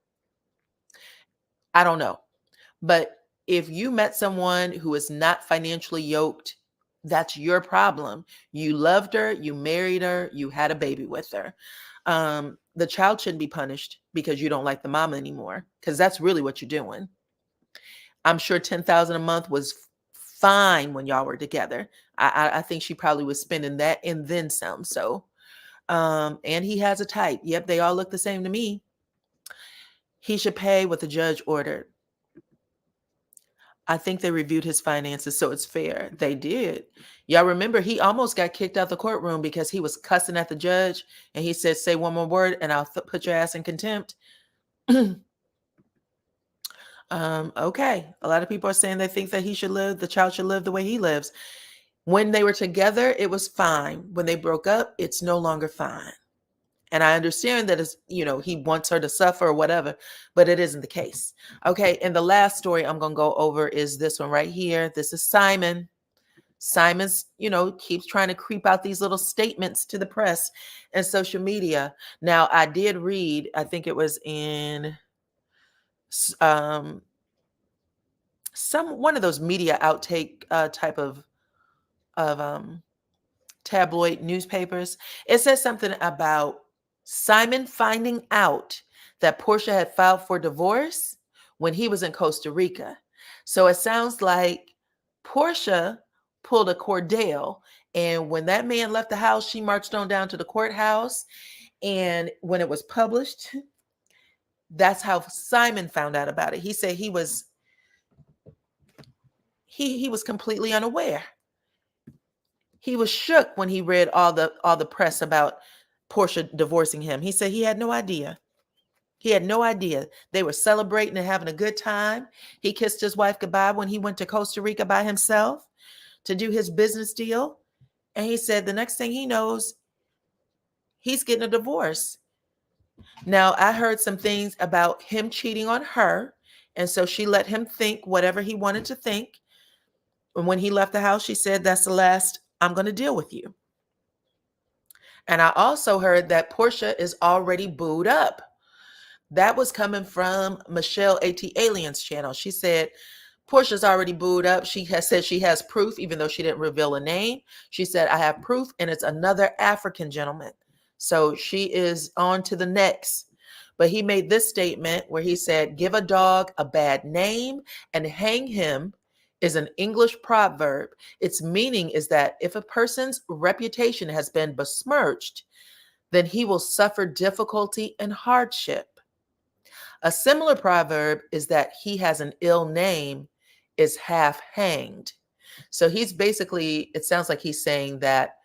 I don't know. But if you met someone who is not financially yoked, that's your problem. You loved her, you married her, you had a baby with her. The child shouldn't be punished because you don't like the mama anymore, because that's really what you're doing. I'm sure 10,000 a month was fine when y'all were together. I think she probably was spending that and then some. So, and he has a type. Yep, they all look the same to me. He should pay what the judge ordered. I think they reviewed his finances, so it's fair. They did. Y'all remember he almost got kicked out the courtroom because he was cussing at the judge, and he said, say one more word and I'll put your ass in contempt. Okay. A lot of people are saying they think that the child should live the way he lives. When they were together, it was fine. When they broke up, it's no longer fine. And I understand that he wants her to suffer or whatever, but it isn't the case. Okay. And the last story I'm going to go over is this one right here. This is Simon. Simon's, keeps trying to creep out these little statements to the press and social media. Now, I did read, I think it was in one of those media outtake type of tabloid newspapers. It says something about Simon finding out that Porsha had filed for divorce when he was in Costa Rica. So it sounds like Porsha pulled a Cordell, and when that man left the house, she marched on down to the courthouse. And when it was published, that's how Simon found out about it. He said he was completely unaware. He was shook when he read all the press about Porsha divorcing him. He said he had no idea. He had no idea. They were celebrating and having a good time. He kissed his wife goodbye when he went to Costa Rica by himself to do his business deal. And he said the next thing he knows, he's getting a divorce. Now, I heard some things about him cheating on her. And so she let him think whatever he wanted to think. And when he left the house, she said, that's the last I'm going to deal with you. And I also heard that Porsha is already booed up. That was coming from Michelle A.T. Alien's channel. She said, Porsha's already booed up. She has said she has proof, even though she didn't reveal a name. She said, I have proof, and it's another African gentleman. So she is on to the next. But he made this statement where he said, give a dog a bad name and hang him is an English proverb. Its meaning is that if a person's reputation has been besmirched, then he will suffer difficulty and hardship. A similar proverb is that he has an ill name is half hanged. So he's basically, it sounds like he's saying that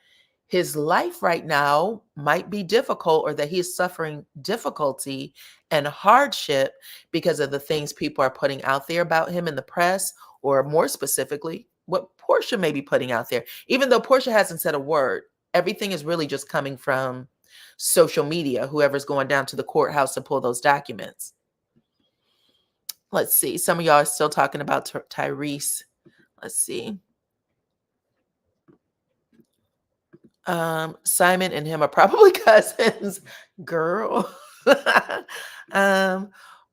his life right now might be difficult, or that he is suffering difficulty and hardship because of the things people are putting out there about him in the press, or more specifically, what Porsha may be putting out there. Even though Porsha hasn't said a word, everything is really just coming from social media, whoever's going down to the courthouse to pull those documents. Let's see. Some of y'all are still talking about Tyrese. Let's see. Simon and him are probably cousins. Girl.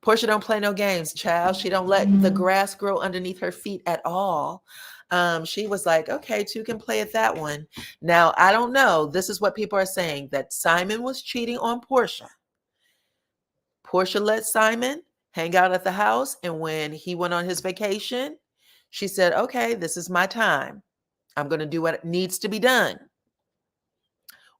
Porsha don't play no games, child. She don't let the grass grow underneath her feet at all. She was like, okay, two can play at that one. Now, I don't know. This is what people are saying, that Simon was cheating on Porsha. Porsha let Simon hang out at the house. And when he went on his vacation, she said, okay, this is my time. I'm going to do what needs to be done.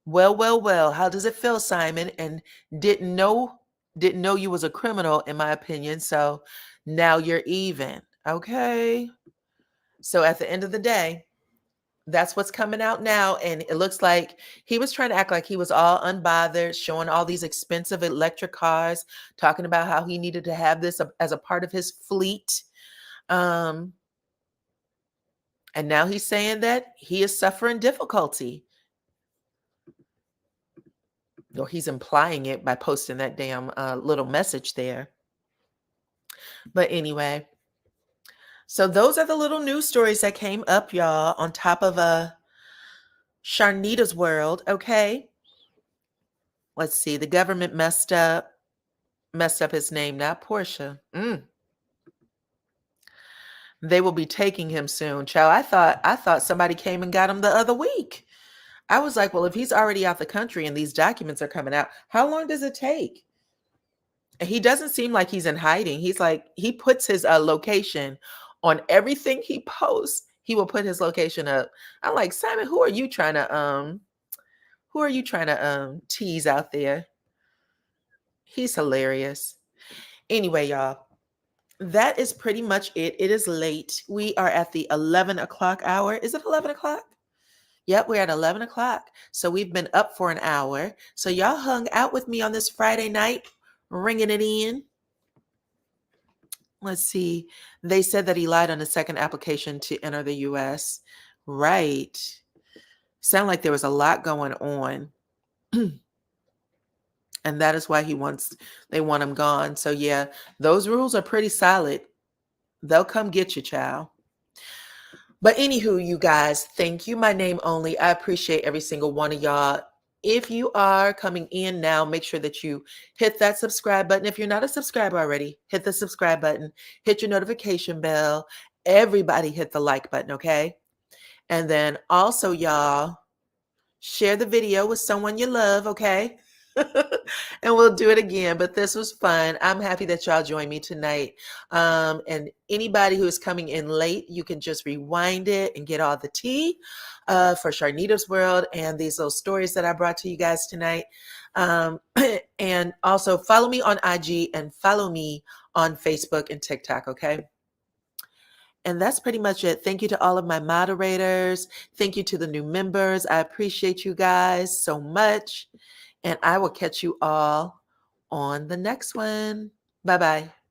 Well. How does it feel, Simon? And didn't know you was a criminal, in my opinion. So now you're even. Okay. So at the end of the day, that's what's coming out now. And it looks like he was trying to act like he was all unbothered, showing all these expensive electric cars, talking about how he needed to have this as a part of his fleet. And now he's saying that he is suffering difficulty. Or he's implying it by posting that damn little message there. But anyway, so those are the little news stories that came up, y'all, on top of Charnita's world. Okay. Let's see. The government messed up his name, not Porsha. They will be taking him soon, child. I thought somebody came and got him the other week. I was like, well, if he's already out the country and these documents are coming out, how long does it take? He doesn't seem like he's in hiding. He's like, he puts his location on everything he posts. He will put his location up. I'm like, Simon, who are you trying to tease out there? He's hilarious. Anyway, y'all, that is pretty much it. It is late. We are at the 11 o'clock hour. Is it 11 o'clock? Yep, we're at 11 o'clock. So we've been up for an hour. So y'all hung out with me on this Friday night, ringing it in. Let's see. They said that he lied on the second application to enter the U.S. Right. Sound like there was a lot going on. And that is why they want him gone. So yeah, those rules are pretty solid. They'll come get you, child. But anywho, you guys, thank you. My name only. I appreciate every single one of y'all. If you are coming in now, make sure that you hit that subscribe button. If you're not a subscriber already, hit the subscribe button, hit your notification bell. Everybody hit the like button, okay? And then also, y'all, share the video with someone you love, okay? And we'll do it again. But this was fun. I'm happy that y'all joined me tonight. And anybody who is coming in late, you can just rewind it and get all the tea for Charnita's world and these little stories that I brought to you guys tonight. And also follow me on IG and follow me on Facebook and TikTok, okay? And that's pretty much it. Thank you to all of my moderators. Thank you to the new members. I appreciate you guys so much. And I will catch you all on the next one. Bye-bye.